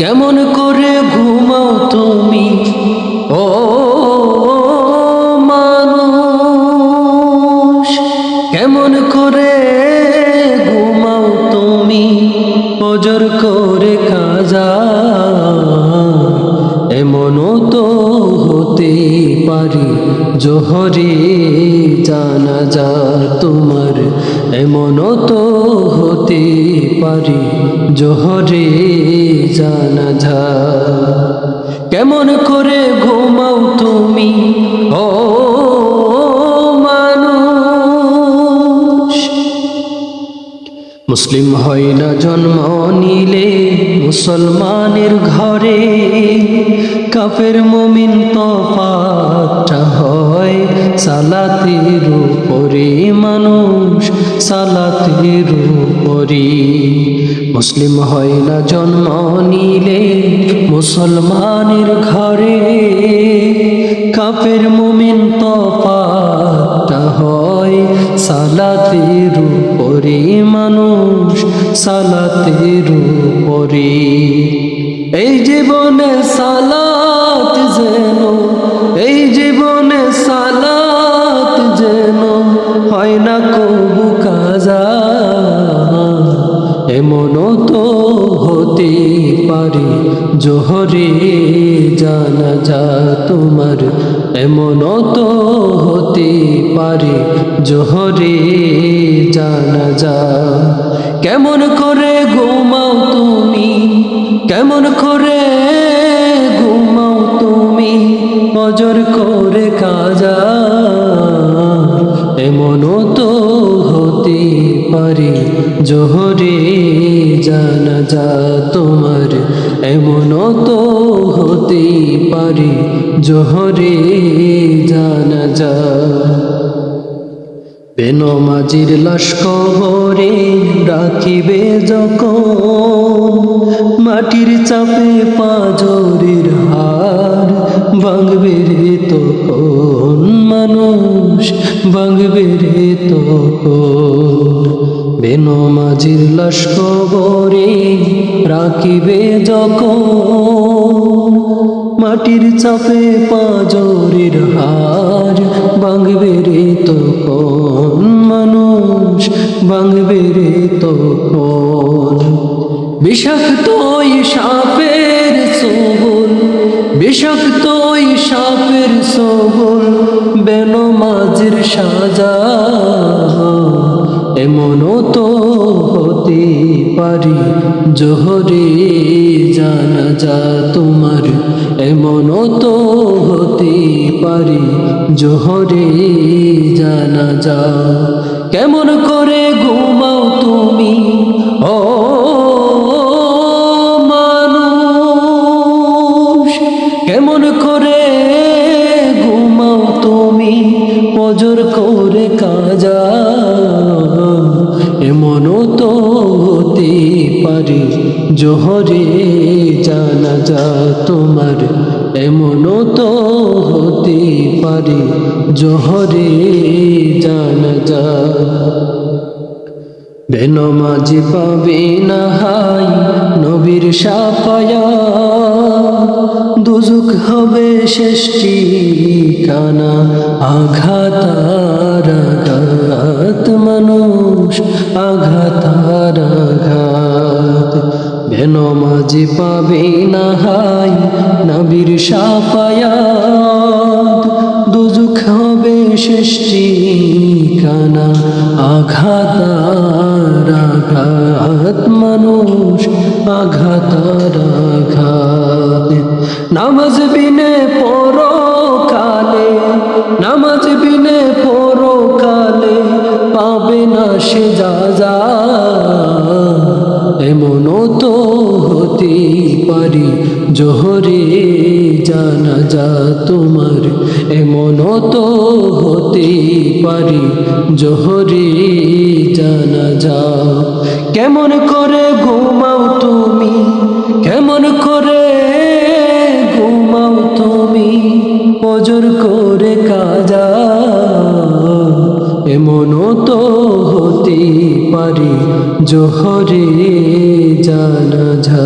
কেমন করে ঘুমাও তুমি ও মানুষ, কেমন করে ঘুমাও তুমি ফজর করে কাজা। এমনও তো হতে পারি জোহরে জানাজা তোমার, এমনও তো হতে পারি জোহরে জানাজা। কেমন করে ঘুমাও তুমি ও মানুষ। মুসলিম হয় না জন্ম নিলে মুসলমানের ঘরে, কাফের মুমিন তফাৎটা হয় সালাতের উপরে, মানুষ সালাতের উপরে। মুসলিম হয় না জন্ম নিলে মুসলমানের ঘরে, কাফের মুমিন তফাৎটা হয় সালাতের উপরে, মানুষ সালাতের উপরে। এই জীবনে সালাত যেন, এই জীবনে সালাত যেন হয় না কবু কাজা। এমনও তো হতে পারে জোহরে জানাজা তোমার, এমনও তো হতে পারে জোহরে জানাজা। কেমন করে ঘুমাও তুমি, কেমন করে ঘুমাও তুমি ফজর করে কাজা। এমনও তো হতে পারে জোহরে জানাজা তোমার, এমনও তো হতে পারে জোহরে জানাজা। বেনমাজির লাশ কবরে রাখিবে যখন, মাটির চাপে পাঁজরের হাড় ভাঙবে রে তখন, মানুষ ভাঙবে রে তখন। বেনমাজির লাশ কবরে রাখিবে যখন, মাটির চাপে পাঁজরের হাড় ভাঙবে রে তখন, মানুষ ভাঙবে রে তখন। বিষাক্ত সাপের ছোবল, বিষাক্ত সাপের ছোবল বেনমাজির সাজা। এমনও তো হতে পারি জোহরে জানাজা তোমার, এমনও তো হতে পারি জোহরে জানাজা। কেমন করে ঘুমাও তুমি ও মানুষ, কেমন করে ঘুমাও তুমি ফজর করে কাজা। এমনও তো হতে পারে জোহরে জানাজা তোমার, এমনও তো হতে পারে জোহরে জানাজা। বেনমাজি পাবে না হাই নবীর শাফায়াত, দুজুক হবে শেষ ঠিকানা আঘাত আর আঘাত, মানুষ আঘাত আর আঘাত। বেনমাজি পাবে না হাই নবীর শাফায়াত, দুজুক হবে শেষ ঠিকানা আঘাত আর আঘাত, মানুষ আঘাত আর আঘাত। নামাজ বিনে পরকালে, নামাজ বিনে পরকালে পাবে না সে যাজা। এমনও তো হতে পারি জোহরে জানাজা তোমার, এমনও তো হতে পারি জোহরে জানাজা। কেমন করে ঘুমাও তুমি, কেমন করে ঘুমাও তুমি ফজর করে কাজা। এমনও তো হতে পারে জোহরে জানাজা।